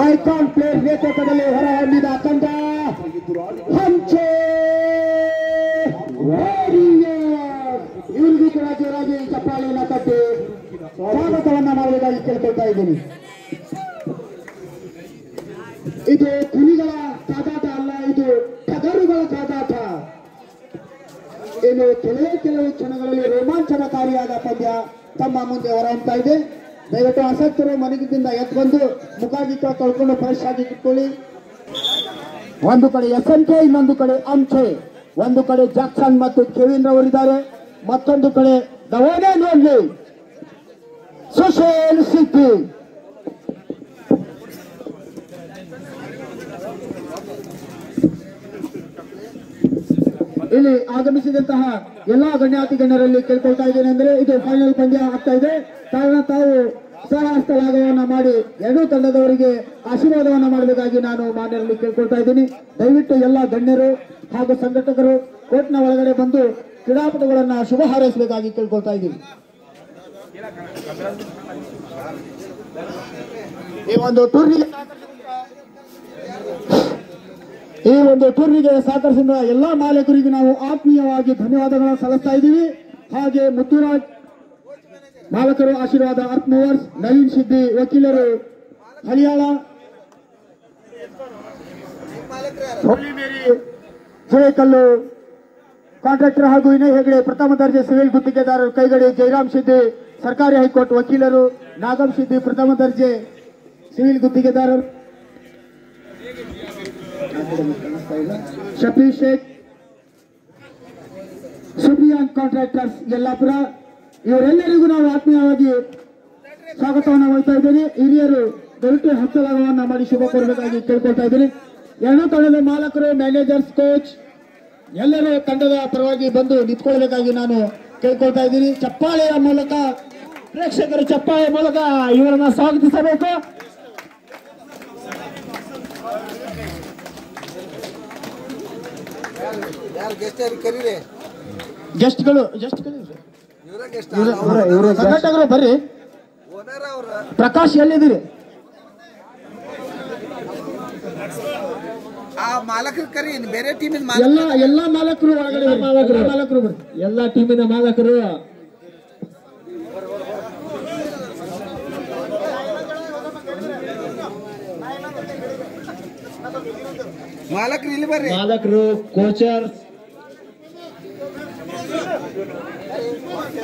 Icon player ನೇತೃತ್ವದಲ್ಲಿ ಹೊರಹೊಮ್ಮಿದ ತಂಡ ಹಂಚೆ ಇವರಿಗೂ ಕೂಡ ಜೋರಾಗಿ ಚಪ್ಪಾಳೆಯನ್ನು ತಟ್ಟಿ ಸ್ವಾಗತವನ್ನ ಮಾಡಬೇಕಾಗಿ ಕೇಳ್ಕೊಳ್ತಾ ಇದ್ದೀನಿ. ಇದು ಹುಲಿಗಳ ಕಾದಾಟ ಅಲ್ಲ, ಇದು ಟಗರುಗಳ ಕಾದಾಟ. ಇನ್ನು ಕೆಲವು ಕ್ಷಣಗಳಲ್ಲಿ ರೋಮಾಂಚನಕಾರಿಯಾದ ಪಂದ್ಯ ತಮ್ಮ ಮುಂದೆ ಹೊರಹೊಮ್ತಾ ಇದೆ. ದಯವಿಟ್ಟು ಆಸಕ್ತರು ಮನೆಗಿಂದ ಎದ್ದು ಬಂದು ಮುಖಾಗಿಕ್ಕ ತೊಳ್ಕೊಂಡು ಫ್ರೆಶ್ ಆಗಿ ಇಟ್ಕೊಳ್ಳಿ. ಒಂದು ಕಡೆ SNK, ಇನ್ನೊಂದು ಕಡೆ ಅಂಚೆ. ಒಂದು ಕಡೆ ಜಾಕ್ಸನ್ ಮತ್ತು ಕೆವಿನ್ ರವರಿದ್ದಾರೆ, ಮತ್ತೊಂದು ಕಡೆ the one and only Sushil Siddi. ಇಲ್ಲಿ ಆಗಮಿಸಿದಂತಹ ಎಲ್ಲಾ ಗಣ್ಯಾತಿ ಗಣ್ಯರಲ್ಲಿ ಕೇಳ್ಕೊಳ್ತಾ ಇದ್ದೇನೆ ಅಂದ್ರೆ ಇದು ಫೈನಲ್ ಪಂದ್ಯ ಆಗ್ತಾ ಇದೆ. ಕಾರಣ ತಾವು ಸಹಸ್ತಲಾಘವನ್ನ ಮಾಡಿ ಎರಡೂ ತಂಡದವರಿಗೆ ಆಶೀರ್ವಾದವನ್ನ ಮಾಡಬೇಕಾಗಿ ನಾನು ಮಾನ್ಯರಲ್ಲಿ ಕೇಳ್ಕೊಳ್ತಾ ಇದ್ದೀನಿ. ದಯವಿಟ್ಟು ಎಲ್ಲ ಗಣ್ಯರು ಹಾಗೂ ಸಂಘಟಕರು ಕೋರ್ಟ್ನ ಒಳಗಡೆ ಬಂದು ಕ್ರೀಡಾಪಟುಗಳನ್ನ ಶುಭ ಹಾರೈಸಬೇಕಾಗಿ ಕೇಳ್ಕೊಳ್ತಾ ಇದ್ದೀನಿ. ಈ ಒಂದು ಟೂರ್ನಿಗೆ ಸಹಕರಿಸಿದ ಎಲ್ಲಾ ಮಾಲೀಕರಿಗೆ ನಾವು ಆತ್ಮೀಯವಾಗಿ ಧನ್ಯವಾದಗಳನ್ನು ಸಲ್ಲಿಸ್ತಾ ಇದ್ದೀವಿ. ಹಾಗೆ ಮುತ್ತುರಾಜ್ ಮಾಲಕರು ಆಶೀರ್ವಾದ ಅರ್ತ್ ಮೂವರ್ಸ್, ನವೀನ್ ಸಿದ್ದಿ ವಕೀಲರು ಹಳಿಯಾಳ, ಜಯಕಲ್ಲು ಕಾಂಟ್ರಾಕ್ಟರ್ ಹಾಗೂ ವಿನಯ್ ಹೆಗಡೆ ಪ್ರಥಮ ದರ್ಜೆ ಸಿವಿಲ್ ಗುತ್ತಿಗೆದಾರರು ಕೈಗಡೆ ಜಯರಾಮ್ ಸಿದ್ದಿ ಸರ್ಕಾರಿ ಹೈಕೋರ್ಟ್ ವಕೀಲರು, ನಾಗಂ ಸಿದ್ದಿ ಪ್ರಥಮ ದರ್ಜೆ ಸಿವಿಲ್ ಗುತ್ತಿಗೆದಾರರು, ಶಫೀ ಶೇಖ್ ಸುಫಿಯಾನ್ ಕಾಂಟ್ರಾಕ್ಟರ್ಸ್ ಯಲ್ಲಾಪುರ, ಇವರೆಲ್ಲರಿಗೂ ನಾವು ಆತ್ಮೀಯವಾಗಿ ಸ್ವಾಗತವನ್ನು ವಹಿಸ್ತಾ ಇದ್ದೇನೆ. ಹಿರಿಯರು ದಯವಿಟ್ಟು ಹಸ್ತಲಾಘವನ್ನ ಮಾಡಿ ಶುಭ ಕೋರಬೇಕಾಗಿ ಕೇಳ್ಕೊಳ್ತಾ ಇದ್ದೀನಿ. ಎರಡೂ ತಂಡದ ಮಾಲಕರು, ಮ್ಯಾನೇಜರ್ಸ್, ಕೋಚ್ ಎಲ್ಲರೂ ತಂಡದ ಪರವಾಗಿ ಬಂದು ನಿಂತ್ಕೊಳ್ಬೇಕಾಗಿ ನಾನು ಕೇಳ್ಕೊಳ್ತಾ ಇದ್ದೀನಿ. ಚಪ್ಪಾಳೆಯ ಮೂಲಕ, ಪ್ರೇಕ್ಷಕರು ಚಪ್ಪಾಳೆಯ ಮೂಲಕ ಇವರನ್ನ ಸ್ವಾಗತಿಸಬೇಕು. ಗೆಸ್ಟ್ಗಳು ಸಂಘಟಕರು ಬರ್ರಿ. ಪ್ರಕಾಶ್ ಎಲ್ಲಿದ್ದೀರಿ? ಮಾಲಕರು ಕರಿ, ಬೇರೆ ಟೀಮಿನ ಎಲ್ಲಾ ಮಾಲಕರು ಒಳಗಡೆ, ಮಾಲಕರು ಬರ್ರಿ, ಎಲ್ಲಾ ಟೀಮಿನ ಮಾಲಕರು. ಇಲ್ಲಿ ಬರ್ರಿ. ಮಾಲಕರು, ಕೋಚರ್ಸ್,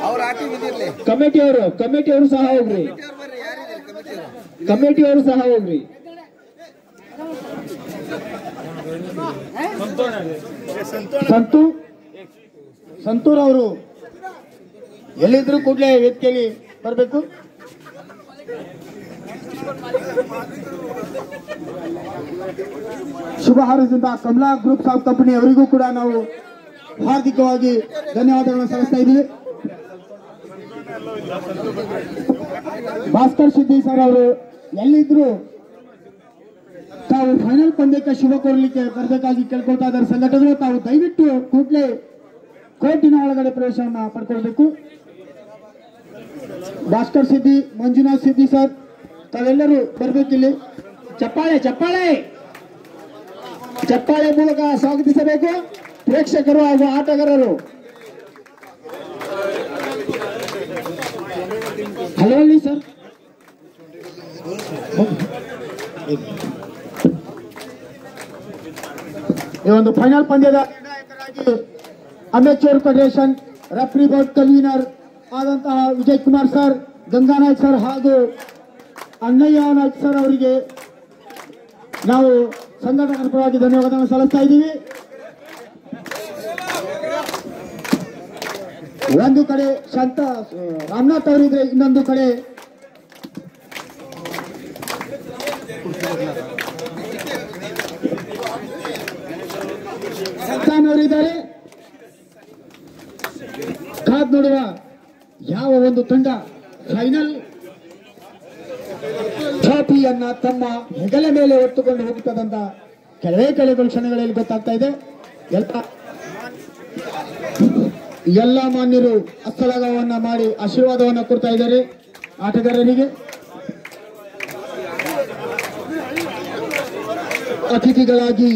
ಅವ್ರ ಆ ಟೀಮ್ ಇದಿರ್ಲಿ. ಕಮಿಟಿಯವರು ಸಹ ಹೋಗ್ರಿ. ಕಮಿಟಿಯವರು ಸಹ ಹೋಗ್ರಿ. ಸಂತೂರ್ ಅವರು ಎಲ್ಲಿದ್ರು ಕೂಡಲೇ ವೇದಿಕೆಯಲ್ಲಿ ಬರಬೇಕು. ಶುಭ ಹಾರೈಸಿದ ಕಮಲಾ ಗ್ರೂಪ್ಸ್ ಆಫ್ ಕಂಪನಿ ಅವರಿಗೂ ಕೂಡ ನಾವು ಹಾರ್ದಿಕವಾಗಿ ಧನ್ಯವಾದಗಳನ್ನು ಸಲ್ಲಿಸ್ತಾ ಇದ್ದೀವಿ. ಭಾಸ್ಕರ್ ಸಿದ್ದಿ ಸರ್ ಅವರು ಎಲ್ಲಿದ್ರು ತಾವು ಫೈನಲ್ ಪಂದ್ಯಕ್ಕೆ ಶುಭ ಕೋರಲಿಕ್ಕೆ ಬರಬೇಕಾಗಿ ಕೇಳ್ಕೊಳ್ತಾ ಇದ್ದಾರೆ. ಸಂಘಟಕರು ತಾವು ದಯವಿಟ್ಟು ಕೂಡಲೇ ಕೋರ್ಟಿನ ಒಳಗಡೆ ಪ್ರವೇಶವನ್ನ ಪಡ್ಕೊಳ್ಬೇಕು. ಭಾಸ್ಕರ್ ಸಿದ್ದಿ, ಮಂಜುನಾಥ್ ಸಿದ್ದಿ ಸರ್ ತಾವೆಲ್ಲರೂ ಬರ್ಬೇಕಿಲ್ಲಿ. ಚಪ್ಪಾಳೆ ಮೂಲಕ ಸ್ವಾಗತಿಸಬೇಕು ಪ್ರೇಕ್ಷಕರು ಹಾಗೂ ಆಟಗಾರರು. Hello sir. ಈ ಒಂದು ಫೈನಲ್ ಪಂದ್ಯದ ನಿರ್ಣಾಯಕರಾಗಿ amateur federation referee board convener ಆದಂತಹ ವಿಜಯ್ ಕುಮಾರ್ ಸರ್, ಗಂಗಾನಾಯ್ಕ್ ಸರ್ ಹಾಗೂ ಅಣ್ಣಯ್ಯ ನಾಯ್ಕ್ ಸರ್ ಅವರಿಗೆ ನಾವು ಸಂಘಟಕರ ಪರವಾಗಿ ಧನ್ಯವಾದವನ್ನು ಸಲ್ಲಿಸ್ತಾ ಇದ್ದೀವಿ. ಒಂದು ಕಡೆ ಶಾಂತ ರಾಮನಾಥ್ ಅವರಿದ್ರೆ, ಇನ್ನೊಂದು ಕಡೆ ಸಂತಾನ್ ಅವರಿದ್ದಾರೆ. ಕಾದ್ ನೋಡುವ ಯಾವ ಒಂದು ತಂಡ ಫೈನಲ್ ಟ್ರೋಫಿಯನ್ನ ತಮ್ಮ ಹೆಗಲ ಮೇಲೆ ಹೊತ್ತುಕೊಂಡು ಹೋಗುತ್ತದಂತ ಕೆಲವು ಕ್ಷಣಗಳಲ್ಲಿ ಗೊತ್ತಾಗ್ತಾ ಇದೆ. ಎಲ್ಲ ಮಾನ್ಯರು ಹಸ್ತಲಾಘವನ್ನ ಮಾಡಿ ಆಶೀರ್ವಾದವನ್ನ ಕೊಡ್ತಾ ಇದ್ದಾರೆ ಆಟಗಾರರಿಗೆ. ಅತಿಥಿಗಳಾಗಿ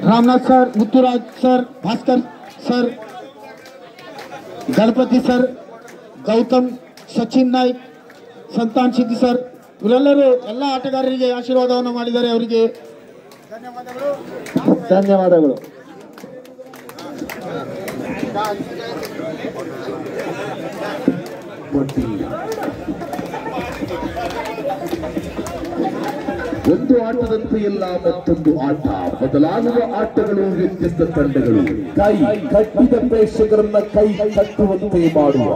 Ramanath sir, Muthuraj sir, Bhaskar sir, Ganapati sir, Gautam, Sachin Naik, Santhan Siddi sir ಇವರೆಲ್ಲರೂ ಎಲ್ಲ ಆಟಗಾರರಿಗೆ ಆಶೀರ್ವಾದವನ್ನು ಮಾಡಿದ್ದಾರೆ. ಅವರಿಗೆ ಧನ್ಯವಾದಗಳು. ಒಂದು ಆಟದಂತೆ ಎಲ್ಲ ಮತ್ತೊಂದು ಆಟ, ಬದಲಾಗುವ ಆಟಗಳು, ವ್ಯತ್ಯಸ್ತ ತಂಡಗಳು. ಕೈ ಕಟ್ಟಿದ ಪ್ರೇಕ್ಷಕರನ್ನ ಕೈ ಕಟ್ಟುವಂತೆ ಮಾಡುವ,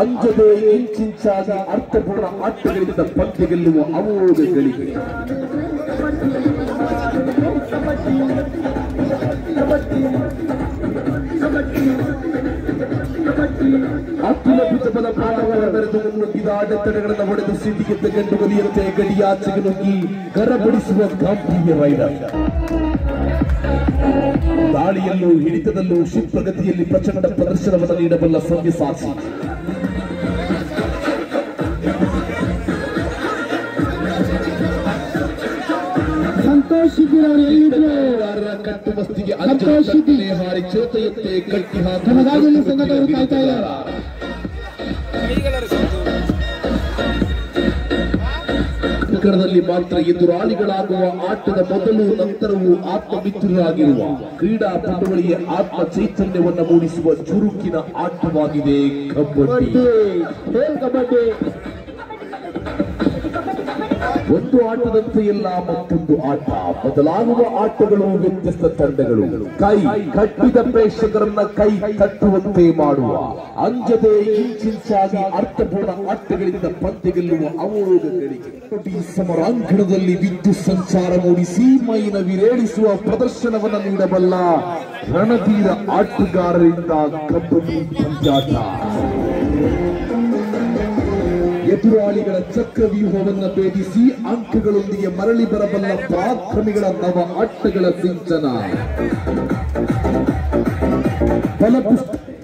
ಅಂಜದೆ ಇಂಚಿಂಚಾಗಿ ಅರ್ಥಪೂರ್ಣ ಆಟಗಳಿಂದ ಪಂದ್ಯ ಗೆಲ್ಲುವ ಅಮೋಘಗಳಿಗೆ ಅತ್ಯುನ್ನತ ಬಲ ಪ್ರಾಣಗಳ ಬೆರೆದು ಮುನ್ನುಗ್ಗಿದ ಅಡೆತಡೆಗಳನ್ನು ಹೊಡೆದು ಸಿಟಿಗೆದ್ದ ಗಂಡು ಬಲಿಯಂತೆ ಗಡಿಯಾಚೆಗೆ ನುಗ್ಗಿ ಗರಬಡಿಸುವ ಗಾಂಭೀರ್ಯ ರೈಡರ್. ದಾಳಿಯಲ್ಲೂ ಹಿಡಿತದಲ್ಲೂ ಕ್ಷಿಪ್ರಗತಿಯಲ್ಲಿ ಪ್ರಚಂಡ ಪ್ರದರ್ಶನವನ್ನು ನೀಡಬಲ್ಲ ಸವ್ಯಸಾಚಿ. ಕಟ್ಟುಮಸ್ತಿಗೆ ಹಾರಿ ಚಿರತೆಯಂತೆ ಕಟ್ಟಿ ಪ್ರಕರಣದಲ್ಲಿ ಮಾತ್ರ ಎದುರಾಳಿಗಳಾಗುವ ಆಟದ ಮೊದಲು ನಂತರವೂ ಆತ್ಮಮಿತ್ರರಾಗಿರುವ ಕ್ರೀಡಾ ಪಟುಗಳಿಗೆ ಆತ್ಮ ಚೈತನ್ಯವನ್ನು ಮೂಡಿಸುವ ಚುರುಕಿನ ಆಟವಾಗಿದೆ ಕಬಡ್ಡಿ. ಒಂದು ಆಟದಂತೆ ಎಲ್ಲ ಮತ್ತೊಂದು ಆಟ, ಬದಲಾಗುವ ಆಟಗಳು, ವ್ಯತ್ಯಸ್ತ ತಂಡಗಳು. ಕೈ ಕಟ್ಟಿದ ಪ್ರೇಕ್ಷಕರನ್ನ ಕೈ ಕಟ್ಟುವಂತೆ ಮಾಡುವ, ಅಂಜದೆ ಇಂಚಿಂಚಾಗಿ ಅರ್ಥಪೂರ್ಣ ಆಟಗಳಿಂದ ಪಂದ್ಯ ಗೆಲ್ಲುವ ಅಮೋಘಗಳಿಗೆ. ಸಮರಾಂಗಣದಲ್ಲಿ ವಿದ್ಯುತ್ ಸಂಚಾರ ಮೂಡಿಸಿ ಮೈನ ವಿರೇಳಿಸುವ ಪ್ರದರ್ಶನವನ್ನು ನೀಡಬಲ್ಲ ರಣಧೀರ ಆಟಗಾರರಿಂದ ಕಬಡ್ಡಿ ಪಂದ್ಯಾಟ. ಎದುರಾಳಿಗಳ ಚಕ್ರವ್ಯೂಹವನ್ನು ಭೇದಿಸಿ ಅಂಕಗಳೊಂದಿಗೆ ಮರಳಿ ಬರಬಲ್ಲ ಪರಾಕ್ರಮಿಗಳ ನವ ಆಟಗಳ ಸಿಂಚನ.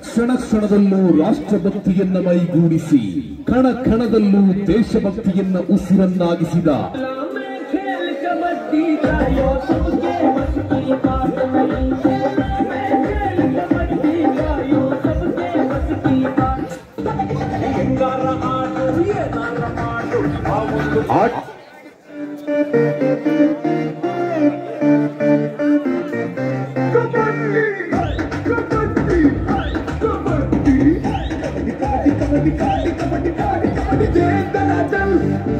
ಕ್ಷಣ ಕ್ಷಣದಲ್ಲೂ ರಾಷ್ಟ್ರಭಕ್ತಿಯನ್ನ ಮೈಗೂಡಿಸಿ ಕಣ ಕಣದಲ್ಲೂ ದೇಶಭಕ್ತಿಯನ್ನ ಉಸಿರನ್ನಾಗಿಸಿದ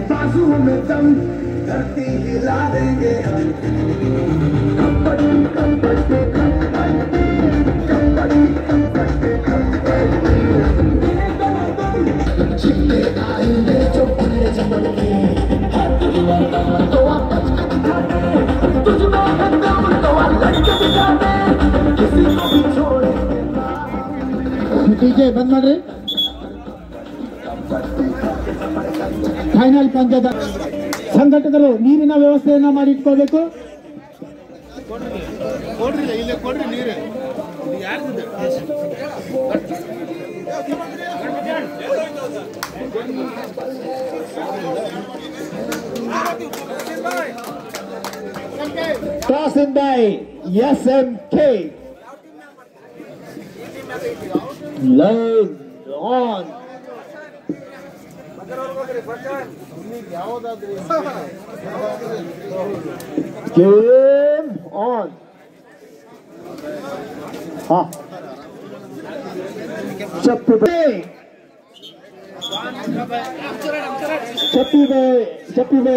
बाजुओं में दम धरती हिला देंगे हम. कबड्डी कबड्डी कबड्डी कबड्डी कबड्डी कबड्डी चिपके आएंगे जो खुले चमन के हाथ दीवाना तो आप तुझमें है दम तो आप लड़के दिखा दे किसी को भी छोड़ेंगे ना. डीजे बंद मार रहे. ಫೈನಲ್ ಪಂದ್ಯದ ಸಂಘಟಕರು ನೀರಿನ ವ್ಯವಸ್ಥೆಯನ್ನ ಮಾಡಿಟ್ಕೋಬೇಕು. Toss in by SMK. Line on. Game on. ಚಪ್ಪಿಬೆ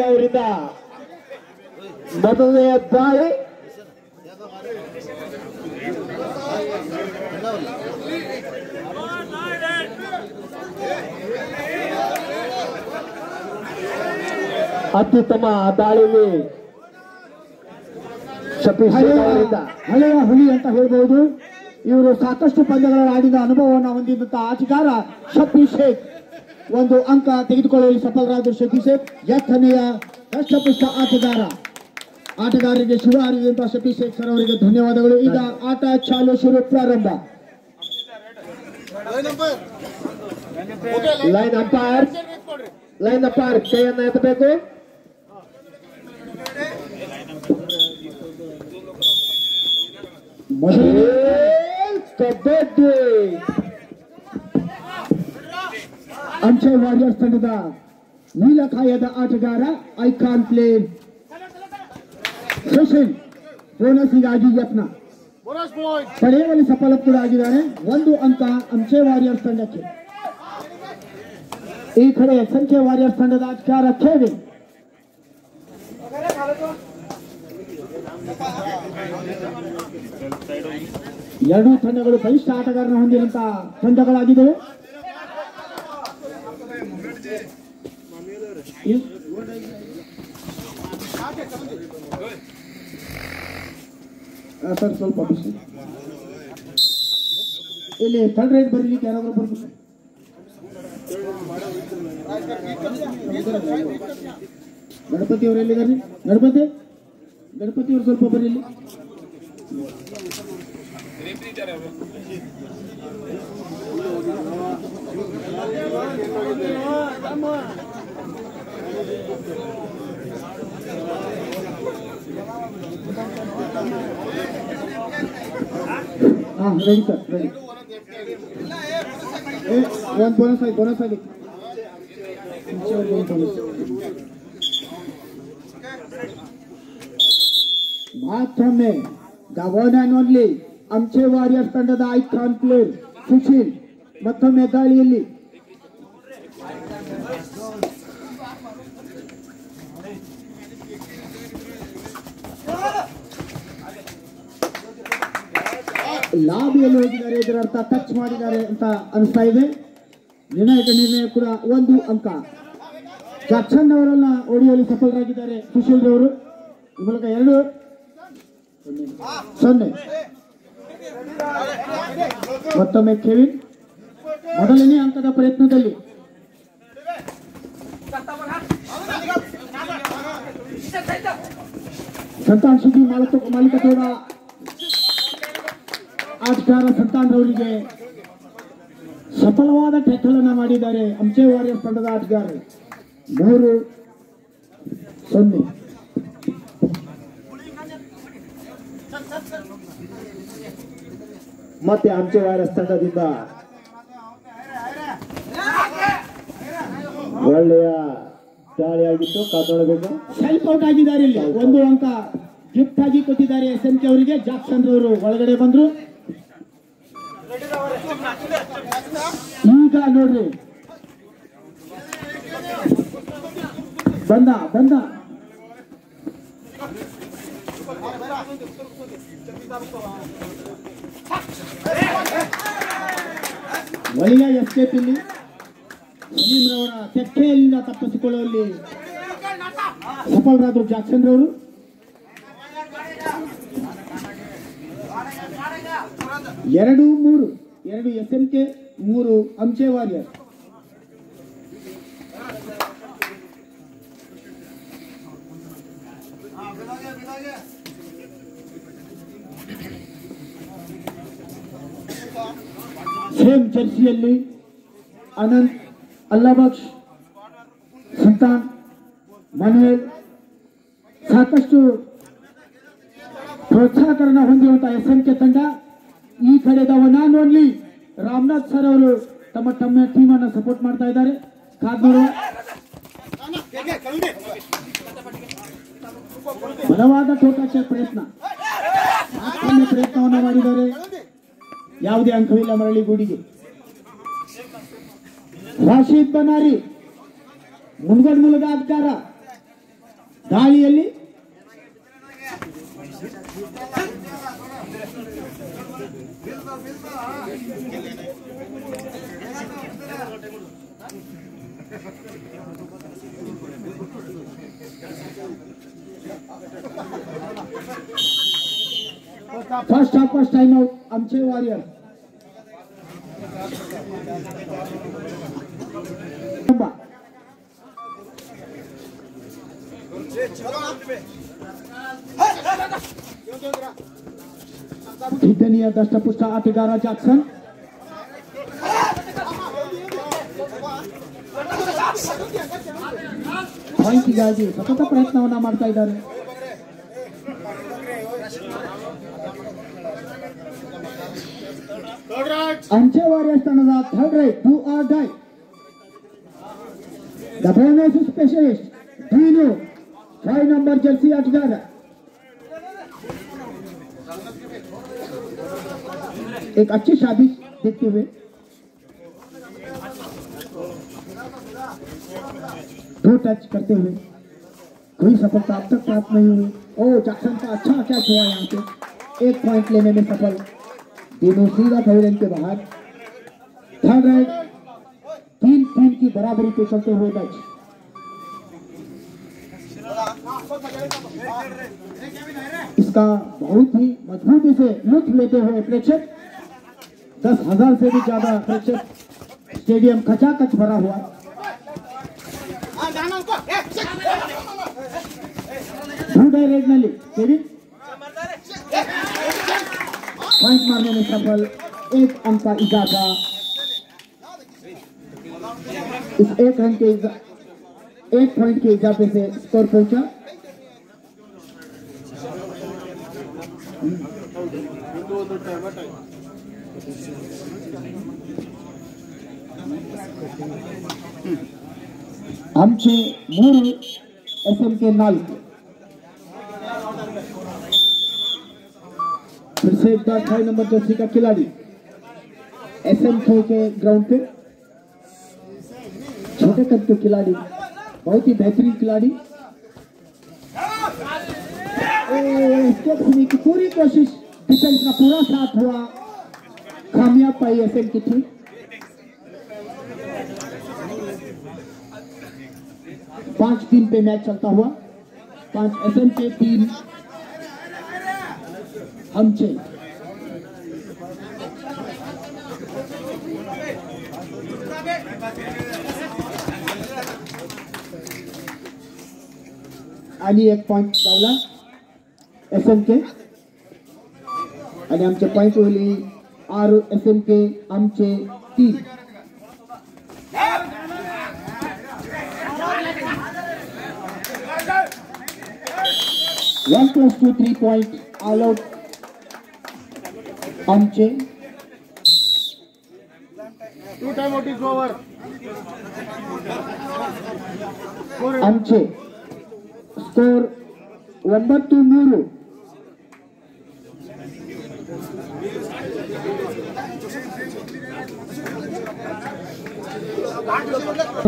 ಅವರಿಂದ ಮೊದಲನೆಯ ದಾಳಿ. ಅತ್ಯುತ್ತಮ ದಾಳಿಯಲ್ಲಿ ಹಳೆಯ ಹುಲಿ ಅಂತ ಹೇಳ್ಬಹುದು. ಇವರು ಸಾಕಷ್ಟು ಪಂದ್ಯಗಳ ಆಡಿದ ಅನುಭವವನ್ನು ಹೊಂದಿದಂತಹ ಆಟಗಾರ ಶಫಿ ಶೇಖ್ ಒಂದು ಅಂಕ ತೆಗೆದುಕೊಳ್ಳಲು ಸಫಲರಾದರು. ಶಫಿ ಶೇಖ್ ಎತ್ತನೆಯ ದಷ್ಟಪುಷ್ಟ ಆಟಗಾರರಿಗೆ ಶುಭ ಹಾರೈಸಿದಂತಹ ಶಫಿ ಶೇಖ್ ಸರ್ ಅವರಿಗೆ ಧನ್ಯವಾದಗಳು. ಈಗ ಆಟ ಚಾಲು ಶುರು ಪ್ರಾರಂಭ. ಲೈನ್ ಅಂಪೈರ್ ಕೈಯನ್ನು ಎತ್ತಬೇಕು. ಕಬಡ್ಡಿ ಅಂಚೆ ವಾರಿಯರ್ಸ್ ತಂಡದ ನೀಲಕಾಯದ ಆಟಗಾರ ಐಕಾನ್ ಪ್ಲೇ ಸುಶೀಲ್ ಬೋನಸ್ಗಾಗಿ ಯತ್ನ ಪಡೆಯುವಲ್ಲಿ ಸಫಲ ಕೂಡ ಆಗಿದ್ದಾರೆ. 1 ಅಂಕ ಅಂಚೆ ವಾರಿಯರ್ಸ್ ತಂಡಕ್ಕೆ. ಈ ಕಡೆ ಸಂಖ್ಯೆ ವಾರಿಯರ್ಸ್ ತಂಡದ ಆಟಗಾರ ಕೆವಿನ್. ಎರಡೂ ತಂಡಗಳು ಬಲಿಷ್ಠ ಆಟಗಾರನ ಹೊಂದಿರುವಂತಹ ತಂಡಗಳಾಗಿದ್ದವು. ಸರ್ ಸ್ವಲ್ಪ ಇಲ್ಲಿ ಥರ್ಡ್ ರೈಟ್ ಬರೀಲಿಕ್ಕೆ ಯಾರಾದ್ರೂ ಬರ್ಬೇಕು. ಗಣಪತಿ ಅವರು ಎಲ್ಲಿದ್ದಾರೆ? ಗಣಪತಿ ಅವರು ಸ್ವಲ್ಪ ಬರೀಲಿ. Ready sir, ready. ಒಂದು ಬೋನಸ್ ಆಗಿ ಮತ್ತೊಮ್ಮೆ the one and only Anche warriors ತಂಡದ ಐಕಾನ್ ಪ್ಲೇಯರ್ ಸುಶೀಲ್ ಮತ್ತೊಮ್ಮೆ ದಾಳಿಯಲ್ಲಿ. ಲಾಬಿಯಲ್ಲಿ ಹೋಗಿದ್ದಾರೆ, ಇದರರ್ಥ ಟಚ್ ಮಾಡಿದ್ದಾರೆ ಅಂತ ಅನಿಸ್ತಾ ಇದೆ. ನಿರ್ಣಯ ಕೂಡ 1 ಅಂಕ. ಜಾಕ್ಸನ್ ಅವರನ್ನ ಹೊಡೆಯಲು ಸಫಲರಾಗಿದ್ದಾರೆ ಸುಶೀಲ್ ರವರು. ಈ ಮೂಲಕ 2-0. ಮತ್ತೊಮ್ಮೆ ಕೆವಿನ್ ಮೊದಲನೇ ಅಂಕದ ಪ್ರಯತ್ನದಲ್ಲಿ. ಸಂತಾನ್ ಸುದ್ದಿ ಮಾಲೀಕತ್ವದ ಆಟಗಾರ ಸಂತಾನ್ ರವರಿಗೆ ಸಫಲವಾದ ಟ್ಯಾಕಲ್ ಅನ್ನು ಮಾಡಿದ್ದಾರೆ ಅಂಚೆ ವಾರಿಯರ್ಸ್ ತಂಡದ ಆಟಗಾರರು. 3-0. ಮತ್ತೆ ಅಂಚೆ ವಾರಿಯರ್ಸ್ ತಂಡದಿಂದ ಒಳ್ಳೆಯ ದಾಳಿಯಾಗಿತ್ತು, ಕಾಪಾಡಬೇಕು. ಸೆಲ್ಫ್ ಔಟ್ ಆಗಿದ್ದಾರೆ. ಇಲ್ಲಿ 1 ಅಂಕ ಗಿಫ್ಟ್ ಆಗಿ ಕೊಟ್ಟಿದ್ದಾರೆ SMK ಅವರಿಗೆ. ಜಾಕ್ಸನ್ ರವರು ಒಳಗಡೆ ಬಂದ್ರು. ಈಗ ನೋಡ್ರಿ, ಬಂದ ಒಳ್ಳೆಯ ಎಸ್ಕೇಪ್. ಇಲ್ಲಿ ಸಲೀಂ ರವರ ತೆಕ್ಕೆಯಿಂದ ತಪ್ಪಿಸಿಕೊಳ್ಳುವಲ್ಲಿ ಸಫಲರಾದರು ಜಾಕ್ಸನ್ ರವರು. 2-3. 2 SMK, 3 ಅಂಚೆ ವಾರಿಯರ್. ಸೇಮ್ ಜರ್ಸಿಯಲ್ಲಿ ಅನಂತ್, ಅಲ್ಲಾಬಕ್ಷ್, ಸಂತಾನ್, ಮನುವೆಲ್ ಸಾಕಷ್ಟು ಪ್ರೋತ್ಸಾಹಕರನ್ನ ಹೊಂದಿರುವಂತಹ SMK ತಂಡ. ಈ ಕಡೆದ one and only Ramanath sir ಅವರು ತಮ್ಮ ಟೀಮ್ ಅನ್ನು ಸಪೋರ್ಟ್ ಮಾಡ್ತಾ ಇದ್ದಾರೆ. ಕಾದ್ನೂರು ಬಲವಾದ ಟೋಟಾಚೆ ಪ್ರಯತ್ನವನ್ನು ಮಾಡಿದ್ದಾರೆ. ಯಾವುದೇ ಅಂಕವಿಲ್ಲ ಮರಳಿಗೂಡಿಗೆ. ರಾಶೀದ್ ಬನಾರಿ ಮುನ್ಗಡ್ ಮೂಲದ ಆಟಗಾರ ದಾಳಿಯಲ್ಲಿ. First half first time out आमचे वॉरियर. ठिकाणी दष्टपुष्ट आटगार जॅक्सन ಪಾಯಿಂಟ್ಗಾಗಿ ಸತತ ಪ್ರಯತ್ನವನ್ನ ಮಾಡ್ತಾ ಇದ್ದಾರೆ. Anche Warriors ತಂಡದ third right, do or die. The bonus specialist, Dino, 5 number jersey आटगार. एक अच्छी शादी देखते हुए दो टच करते हुए कोई सफलता अब तक प्राप्त नहीं हुई। ओ जैक्सन का अच्छा कैच हुआ यहाँ पे, 1 पॉइंट लेने में सफल। तीनों सीधा पवेलियन के बाहर। थर्ड राइट 3-3 की बराबरी पे चलते हुए मैच। इसका बहुत ही मजबूती से लुत्फ लेते हुए प्रेक्षक, 10,000 से भी ज्यादा प्रेक्षक, स्टेडियम खचाखच भरा हुआ। डायरेक्टली पॉइंट मारने में सफल, 1 अंक का इजाफा। इस 1 पॉइंट के इजाफे से स्कोर पहुंचा। आमचे 3 SMK 4। फिर से एक बार 5 नंबर जर्सी का खिलाड़ी SMK के ग्राउंड पे, छोटे कद के खिलाड़ी, बहुत ही बेहतरीन खिलाड़ी। स्टेप होने की पूरी कोशिश, डिफेंस का पूरा साथ हुआ, कामयाब पाई SMK की टीम। 5-3 पे मैच चलता हुआ, 5 SMK 3 हमचे। आणि 1 पॉइंट गावला SMK आणि आमचे पॉइंट होली 6 SMK आमचे 3। One plus 2 3 point all out आमचे। 2 time out is over. आमचे स्कोर 9-3।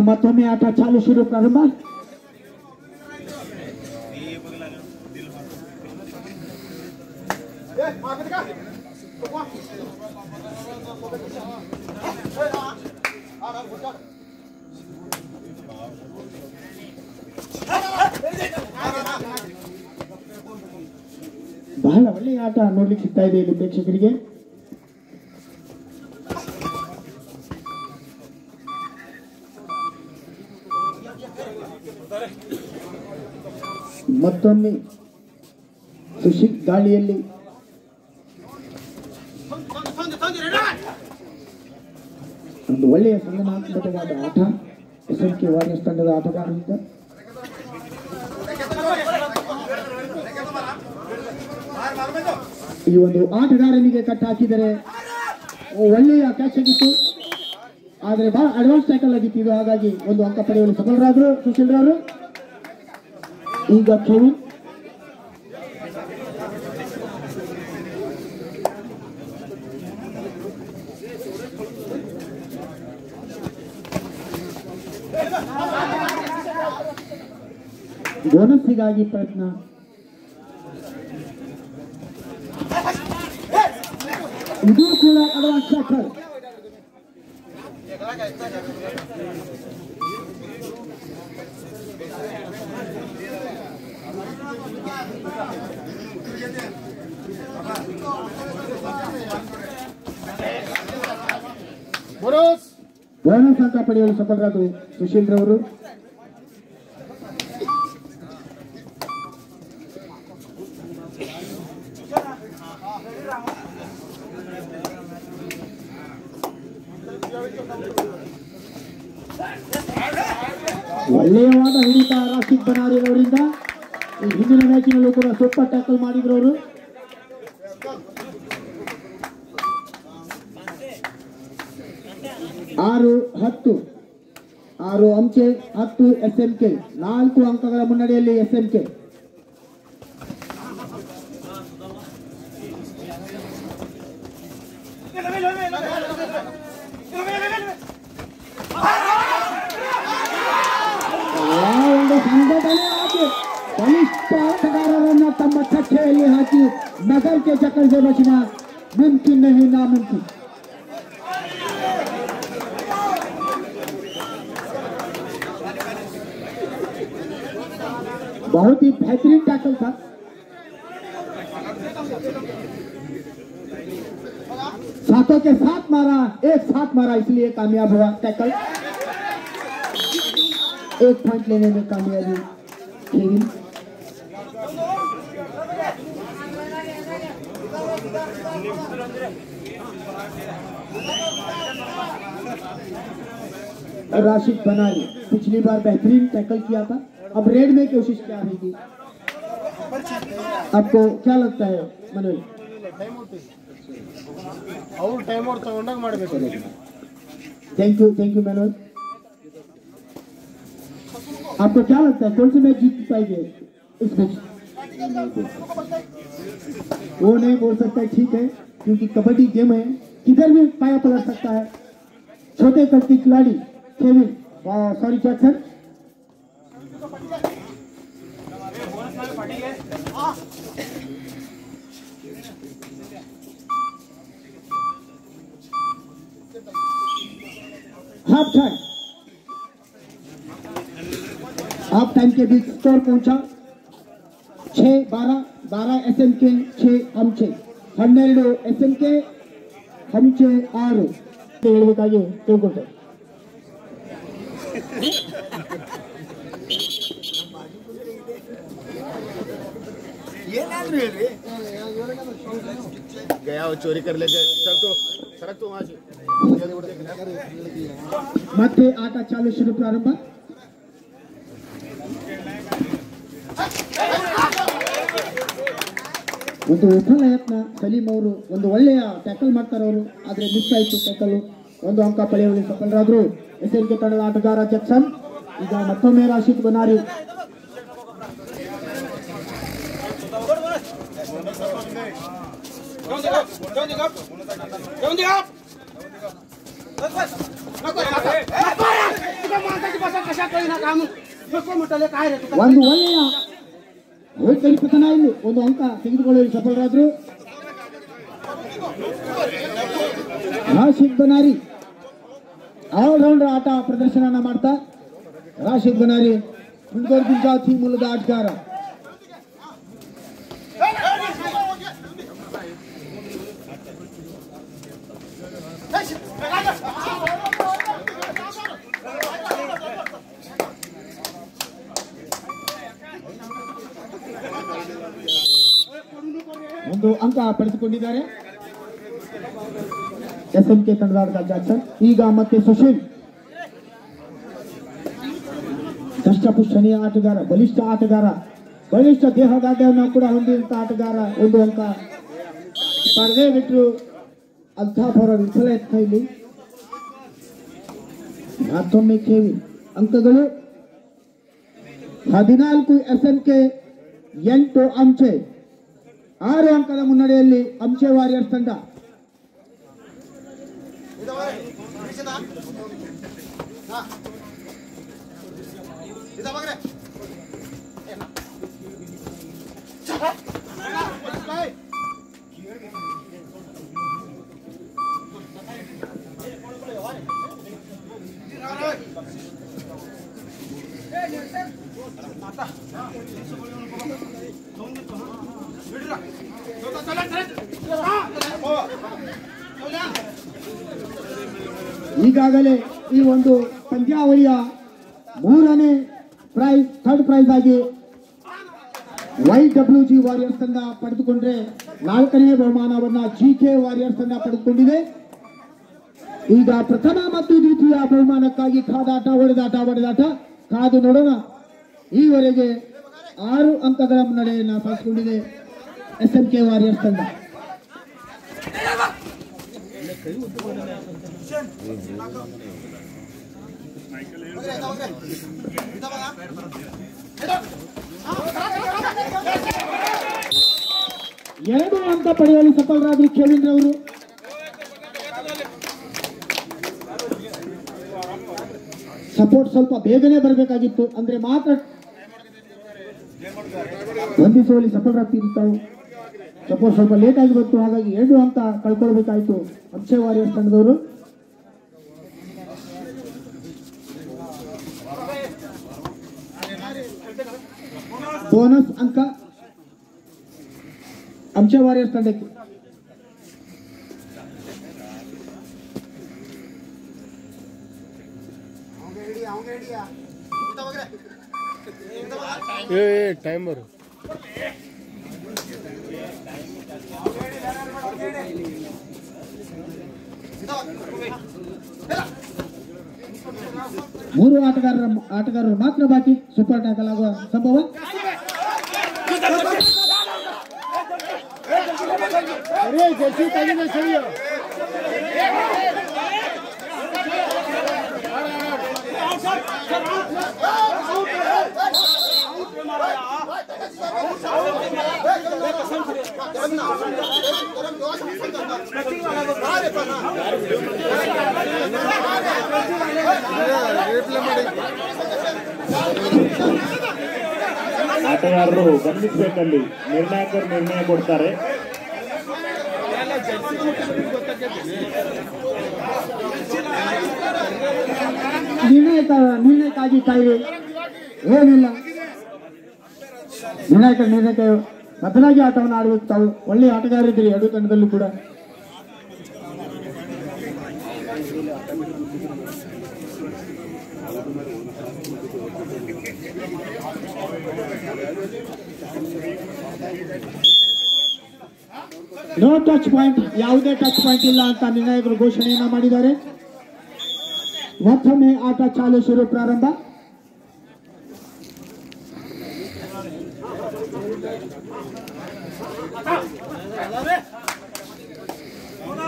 ಮತ್ತೊಮ್ಮೆ ಆಟ ಚಾಲು ಶುರು ಪ್ರಾರಂಭ। ಬಹಳ ಒಳ್ಳೆಯ ಆಟ ನೋಡ್ಲಿಕ್ಕೆ ಸಿಗ್ತಾ ಇದೆ ಇಲ್ಲಿ ಪ್ರೇಕ್ಷಕರಿಗೆ। ಮತ್ತೊಮ್ಮೆ ಸುಶೀಲ್ ಗಾಳಿಯಲ್ಲಿ ಒಂದು ಒಳ್ಳೆಯ ಸಂಗಮಾತ್ಮಕವಾದ ಆಟ SMK ವಾರಿಯರ್ಸ್ ತಂಡದ ಆಟಗಾರರಿಂದ। ಈ ಒಂದು ಆಟಗಾರನಿಗೆ ಕಟ್ ಹಾಕಿದರೆ ಒಳ್ಳೆಯ ಕ್ಯಾಚ್ ಆಗಿತ್ತು, ಆದರೆ ಬಹಳ ಅಡ್ವಾನ್ಸ್ ಟ್ಯಾಕಲ್ ಆಗಿತ್ತು ಇದು, ಹಾಗಾಗಿ 1 ಅಂಕ ಪಡೆಯಲು ಸಫಲರಾದರು ಸುಶೀಲ್ ರಾವರು। ಈಗ ಕೆವಿನ್ ಬೋನಸ್ಸಿಗಾಗಿ ಪ್ರಯತ್ನ, ಇದು ಕೂಡ ಅಡ್ವಾನ್ಸ್ ಟ್ಯಾಕಲ್। ಬೋನಸ್ ಅಂಕ ಪಡೆಯಲು ಸಫಲರಾದರು ಸುಶೀಲ್ ರವರು। ಒಳ್ಳೆಯವಾದ ಹಿಡಿತ ರಾಶಿದ್ ಬನಾರಿ ಅವರಿಂದ। ಈ ಹಿಂದಿನ ಮ್ಯಾಚಿನಲ್ಲೂ ಕೂಡ ಸೂಪರ್ ಟ್ಯಾಕಲ್ ಮಾಡಿದ್ರು ಅವರು। 6-10 6 ಅಂಚೆ 10 SMK 4 ಅಂಕಗಳ ಮುನ್ನಡೆಯಲ್ಲಿ SMK. ಒಂದು ಸಂಘಟನೆ ಆಗಿ ಕನಿಷ್ಠ ಆಟಗಾರರನ್ನ ತಮ್ಮ ಚರ್ಚೆಯಲ್ಲಿ ಹಾಕಿ ನಗರಕ್ಕೆ चक्कर से बचना मुमकिन नहीं नामुमकिन. बहुत ही बेहतरीन टैकल था. सातों के साथ मारा, एक साथ मारा, इसलिए कामयाब हुआ टैकल. 1 पॉइंट लेने में कामयाबी केविन. राशिद बनारी पिछली बार बेहतरीन टैकल किया था, अब रेड में कोशिश क्या रहेगी. आपको क्या लगता है मनोज? Thank you Manoj. आपको क्या लगता है कौन सी मैच जीत पाएंगे इस मैच? वो नहीं बोल सकता, ठीक है, क्योंकि कबड्डी गेम है, किधर भी पाया पलट सकता है. छोटे कद के खिलाड़ी Kevin, sorry Jackson, half time के बीच स्कोर पहुंचा 6-12 SMK 6 हमचे 12 SMK हमचे 6 ಹೇಳಬೇಕಾಗಿ ಕೇಳ್ಕೊಳ್ತೇವೆ. गया वो चोरी कर लेके सड़क तो वहां से ಮತ್ತೆ ಆಟ ಶುರು ಪ್ರಾರಂಭ. ಒಂದು ವಿಫಲ ಯತ್ನ. ಸಲೀಂ ಅವರು ಒಂದು ಒಳ್ಳೆಯ ಟ್ಯಾಕಲ್ ಮಾಡ್ತಾರೆ ಅವರು, ಆದ್ರೆ ಮಿಸ್ ಆಯ್ತು ಟ್ಯಾಕಲ್. 1 ಅಂಕ ಪಡೆಯುವಲ್ಲಿ ಸಫಲರಾದ್ರು SMK ತಂಡದ ಆಟಗಾರ ಜಕ್ಸನ್. ಈಗ ಮತ್ತೊಮ್ಮೆ ರಾಶಿದ್ ಬನಾರಿ. ಒಂದು ಒಳ್ಳೆಯ ವೈಖರಿ ಪತನ, ಇಲ್ಲಿ 1 ಅಂಕ ತೆಗೆದುಕೊಳ್ಳಲು ಸಫಲರಾದ್ರು ರಾಶಿದ್ ಬನಾರಿ. ಆಲ್ರೌಂಡರ್ ಆಟ ಪ್ರದರ್ಶನ ಮಾಡ್ತಾ ರಾಶಿದ್ ಬನಾರಿ ಮುಂದೂರು ಗುಜರಾತಿ ಮೂಲದ ಆಟಗಾರ. ಒಂದು ಅಂಕ ಪಡೆದುಕೊಂಡಿದ್ದಾರೆ SMK ತಂಡದ ಜಾಕ್ಸನ್. ಈಗ ಮತ್ತೆ ಸುಶೀಲ್, ದಷ್ಟಪುಷ್ಟನೆಯ ಆಟಗಾರ, ಬಲಿಷ್ಠ ಆಟಗಾರ, ಬಲಿಷ್ಠ ದೇಹದಾಢ್ಯವನ್ನು ಕೂಡ ಹೊಂದಿರುವಂತಹ ಆಟಗಾರ. 1 ಅಂಕ ಸ್ಪರ್ಧೆ ಬಿಟ್ಟರು ಅಲ್ತಾಫ್ ಅವರ ವಿಫಲ ಯತ್ನ. ಇಲ್ಲಿ ಮತ್ತೊಮ್ಮೆ ಕೇವಿನ್. ಅಂಕಗಳು 14 SMK 8 ಅಂಚೆ. 6 ಅಂಕದ ಮುನ್ನಡೆಯಲ್ಲಿ ಅಂಚೆ ವಾರಿಯರ್ಸ್ ತಂಡ. ಈಗಾಗಲೇ ಈ ಒಂದು ಪಂದ್ಯಾವಳಿಯ 3ನೇ ಪ್ರೈಸ್, ಥರ್ಡ್ ಪ್ರೈಸ್ ಆಗಿ YWG ವಾರಿಯರ್ಸ್ ತಂಡ ಪಡೆದುಕೊಂಡ್ರೆ 4ನೇ ಬಹುಮಾನವನ್ನ GK ವಾರಿಯರ್ಸ್ ತಂಡ ಪಡೆದುಕೊಂಡಿದೆ. ಈಗ ಪ್ರಥಮ ಮತ್ತು ದ್ವಿತೀಯ ಬಹುಮಾನಕ್ಕಾಗಿ ಹೊಡೆದಾಟ ಕಾದು ನೋಡೋಣ. ಈವರೆಗೆ 6 ಅಂಕಗಳ ಮುನ್ನಡೆಯನ್ನು ಸಾಧಿಸಿಕೊಂಡಿದೆ SMK ವಾರಿಯರ್ಸ್ ತಂಡ. ಎರಡು ಅಂಕ ಪಡೆಯಲು ಸಫಲರಾದ ಕೆವಿನ್ ರವರು. ಸಪೋರ್ಟ್ ಸ್ವಲ್ಪ ಬೇಗನೆ ಬರಬೇಕಾಗಿತ್ತು, ಅಂದ್ರೆ ಮಾತ್ರ ಬಂಧಿಸುವಲ್ಲಿ ಸಫಲರಾಗ್ತಿದ್ರು ತಾವು. ಸಪೋರ್ಟ್ ಸ್ವಲ್ಪ ಲೇಟ್ ಆಗಿ ಬಂತು, ಹಾಗಾಗಿ 2 ಅಂಕ ಕಳ್ಕೊಳ್ಬೇಕಾಯ್ತು ಅಕ್ಷಯ ವಾರಿಯರ್ಸ್ ತಂಡದವರು. ಬೋನಸ್ ಅಂಕ ಅಕ್ಷಯ ವಾರಿಯರ್ಸ್ ತಂಡಕ್ಕೆ. ಟೈಮರ್ ಮೂರು ಆಟಗಾರರು ಮಾತ್ರ ಬಾಕಿ. ಸೂಪರ್ ಟ್ಯಾಕಲ್ ಆಗುವ ಸಂಭವ. ಆಟಗಾರರು ಗಮನಿಸಬೇಕಲ್ಲಿ, ನಿರ್ಣಾಯಕರು ನಿರ್ಣಯ ಕೊಡ್ತಾರೆ. ನಿರ್ಣಯಕ್ಕಾಗಿ ಕಾಯಿಲೆ ಏನಿಲ್ಲ. ನಿರ್ಣಯಕ್ಕೆ ಬದಲಾಗಿ ಆಟವನ್ನು ಆಡಬೇಕು. ತಾವು ಒಳ್ಳೆಯ ಆಟಗಾರರಿದ್ದೀರಿ ಎರಡು ತಂಡದಲ್ಲೂ ಕೂಡ. ನೋ ಟಚ್ ಪಾಯಿಂಟ್, ಯಾವುದೇ ಟಚ್ ಪಾಯಿಂಟ್ ಇಲ್ಲ ಅಂತ ನಿರ್ಣಾಯಕರು ಘೋಷಣೆಯನ್ನ ಮಾಡಿದ್ದಾರೆ. ಮತ್ತೊಮ್ಮೆ ಆಟ ಚಾಲು ಶುರು ಪ್ರಾರಂಭ.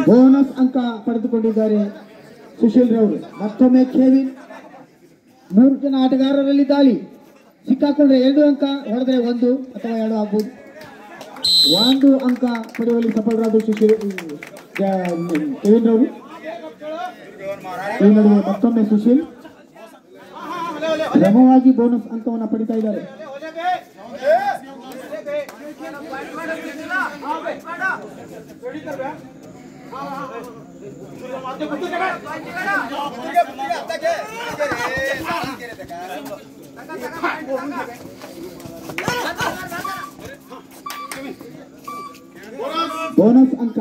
ಬೋನಸ್ ಅಂಕ ಪಡೆದುಕೊಂಡಿದ್ದಾರೆ ಸುಶೀಲ್ ರವರು. ಮತ್ತೊಮ್ಮೆ ಕೆವಿನ್. 3 ಜನ ಆಟಗಾರರಲ್ಲಿ ದಾಳಿ. ಸಿಕ್ಕಾಕೊಂಡ್ರೆ 2 ಅಂಕ, ಹೊಡೆದ್ರೆ 1 ಅಥವಾ 2 ಆಗ್ಬೋದು. 1 ಅಂಕ ಪಡೆಯುವಲ್ಲಿ ಸಫಲರಾದ ಕೆವಿನ್ ರವರು. ಈ ನಡುವೆ ಮತ್ತೊಮ್ಮೆ ಸುಶೀಲ್ ಕ್ರಮವಾಗಿ ಬೋನಸ್ ಅಂಕವನ್ನು ಪಡಿತಾ ಇದ್ದಾರೆ. ಬೋನಸ್ ಅಂಕ.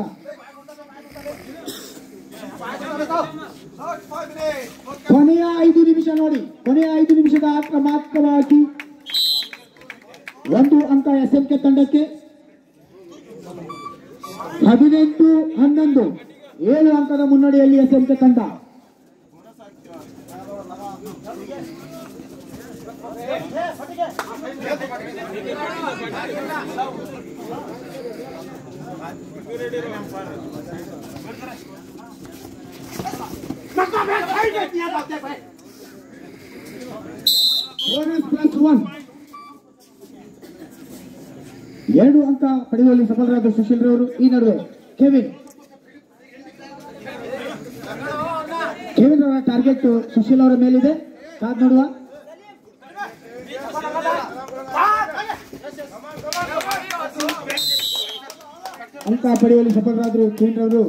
ಕೊನೆಯ 5 ನಿಮಿಷ ನೋಡಿ. ಕೊನೆಯ 5 ನಿಮಿಷದ ಆಕ್ರಮಣವಾಗಿ 1 ಅಂಕ ಎಸ್ಎಂಕೆ ತಂಡಕ್ಕೆ. 18-11 7 ಅಂಕದ ಮುನ್ನಡೆಯಲ್ಲಿ ಎಸ್ಎಂಕೆ ತಂಡ. Bonus plus 1. 2 ಅಂಕ ಪಡೆಯುವಲ್ಲಿ ಸಫಲರಾದ ಸುಶೀಲ್ ರವರು. ಈ ನಡುವೆ ಕೆವಿನ್ ಅವರ ಟಾರ್ಗೆಟ್ ಸುಶೀಲ್ ಅವರ ಮೇಲಿದೆ. ಕಾದ್ ನೋಡುವ. ಅಂಕ ಪಡೆಯುವಲ್ಲಿ ಸಫಲರಾದರು ಕೆವಿನ್ ರವರು.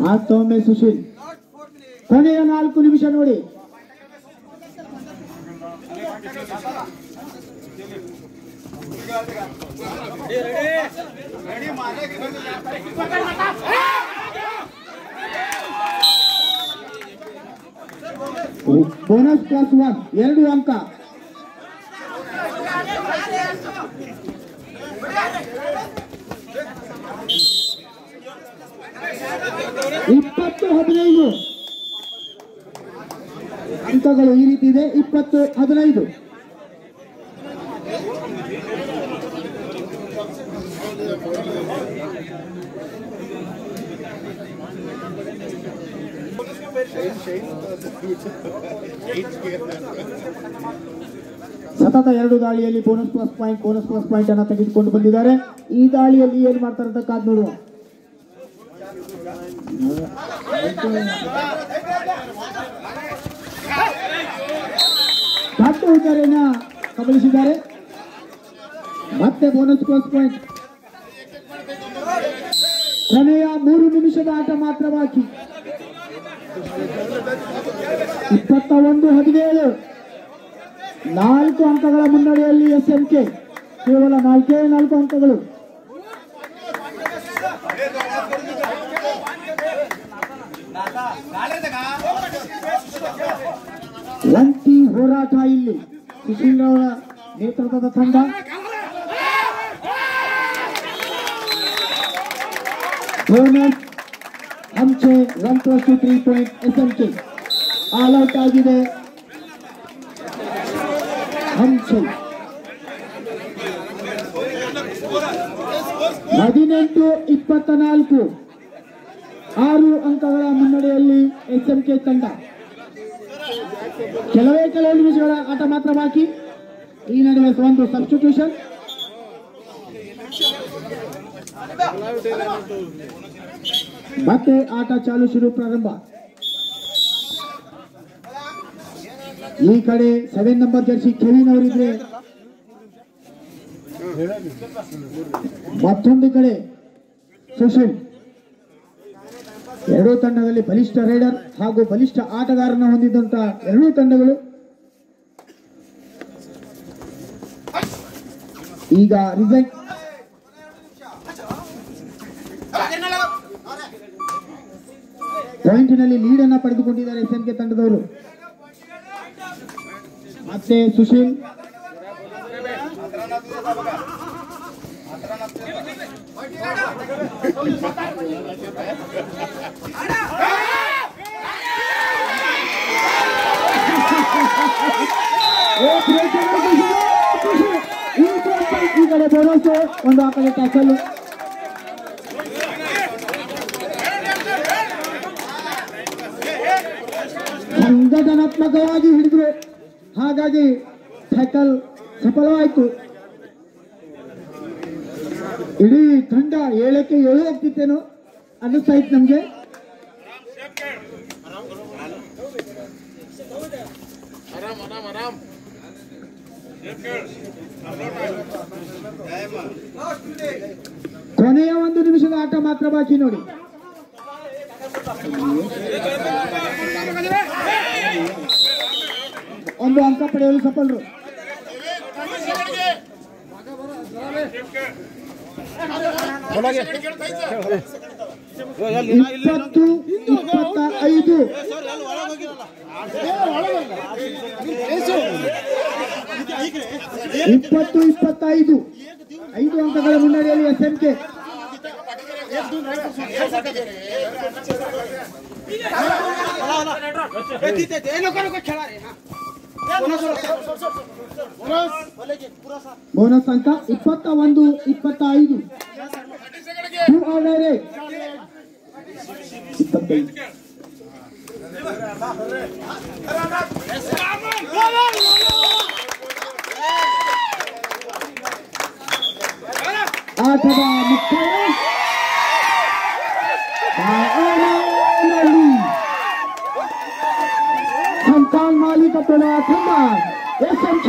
ಮತ್ತೊಮ್ಮೆ ಸುಶೀಲ್. ಕೊನೆಯ 4 ನಿಮಿಷ ನೋಡಿ. ಬೋನಸ್ ಪ್ಲಸ್ 1 2 ಅಂಕ. ಅಂಕಗಳು ಈ ರೀತಿ ಇದೆ. 20-15. ಸತತ 2 ದಾಳಿಯಲ್ಲಿ ಬೋನಸ್ ಪ್ಲಸ್ ಪಾಯಿಂಟ್ ಅನ್ನು ತೆಗೆದುಕೊಂಡು ಬಂದಿದ್ದಾರೆ. ಈ ದಾಳಿಯಲ್ಲಿ ಏನ್ ಮಾಡ್ತಾರೆ ಅಂತ ಕಾದ್ ನೋಡುವ. ದೊಡ್ಡ ಹುದ್ದಾರೆಯನ್ನ ಕಬಳಿಸಿದ್ದಾರೆ. ಮತ್ತೆ ಬೋನಸ್ ಪ್ಲಸ್ ಪಾಯಿಂಟ್. ಕೊನೆಯ 3 ನಿಮಿಷದ ಆಟ ಮಾತ್ರ ಬಾಕಿ. 21-17 4 ಅಂಕಗಳ ಮುನ್ನಡೆಯಲ್ಲಿ SMK. ಕೇವಲ 4 ಅಂಕಗಳು. ಒಂಟಿ ಹೋರಾಟ ಇಲ್ಲಿ. ಸುಶೀಲ್ ಅವರ ನೇತೃತ್ವದ ತಂಡ ಬೋನಸ್ ಅಂಚೆ 1+3 ಪಾಯಿಂಟ್ SMK ಆಲ್ ಔಟ್ ಆಗಿದೆ. ಅಂಚೆ 18-24 6 ಅಂಕಗಳ ಮುನ್ನಡೆಯಲ್ಲಿ SMK ತಂಡ. ಕೆಲವೇ ನಿಮಿಷಗಳ ಆಟ ಮಾತ್ರ ಬಾಕಿ. ಈ ನಡುವೆ ಒಂದು ಸಬ್ಸ್ಟಿಟ್ಯೂಷನ್. ಮತ್ತೆ ಆಟ ಶುರು ಪ್ರಾರಂಭ. ಈ ಕಡೆ 7 ನಂಬರ್ ಜರ್ಸಿ ಕೆವಿನ್ ಅವರಿದ್ರೆ, ಮತ್ತೊಂದು ಕಡೆ ಸುಶೀಲ್. ಎರಡೂ ತಂಡದಲ್ಲಿ ಬಲಿಷ್ಠ ರೈಡರ್ ಹಾಗೂ ಬಲಿಷ್ಠ ಆಟಗಾರನ ಹೊಂದಿದ್ದಂತ ಎರಡೂ ತಂಡಗಳು. ಈಗ ರಿಸಲ್ಟ್ ಪಾಯಿಂಟ್ನಲ್ಲಿ ಲೀಡ್ ಅನ್ನ ಪಡೆದುಕೊಂಡಿದ್ದಾರೆ SMK ತಂಡದವರು. ಮತ್ತೆ ಸುಶೀಲ್ ಈ ಕಡೆ ಬೋನಸ್ ಒಂದು ಆಟದ ಟ್ಯಾಕಲ್. ಸಂಘಟನಾತ್ಮಕವಾಗಿ ಹಿಡಿದ್ರು, ಹಾಗಾಗಿ ಟ್ಯಾಕಲ್ ಸಫಲವಾಯಿತು. ಇಡೀ ತಂಡ 7ಕ್ಕೆ 7 ಹೋಗ್ತಿತ್ತೇನೋ ಅನ್ನಿಸ್ತಾ ಇತ್ತು ನಮ್ಗೆ. ಕೊನೆಯ 1 ನಿಮಿಷದ ಆಟ ಮಾತ್ರ ಬಾಕಿ ನೋಡಿ. ಒಂದು ಅಂಕ ಪಡೆಯಲು ಸಫಲರು. 20-25 5 ಅಂಕಗಳ ಮುನ್ನಡೆಯಲ್ಲಿ SMK. ಬೋನಸ್ ಅಂಕ 21-25. 2 ಆರ್ಡರ್ 25. ಆಟದ ಮುಕ್ತಾಯ. ಸಂತಾನ್ ಮಾಲೀಕತ್ವದ ತಂಡ SMK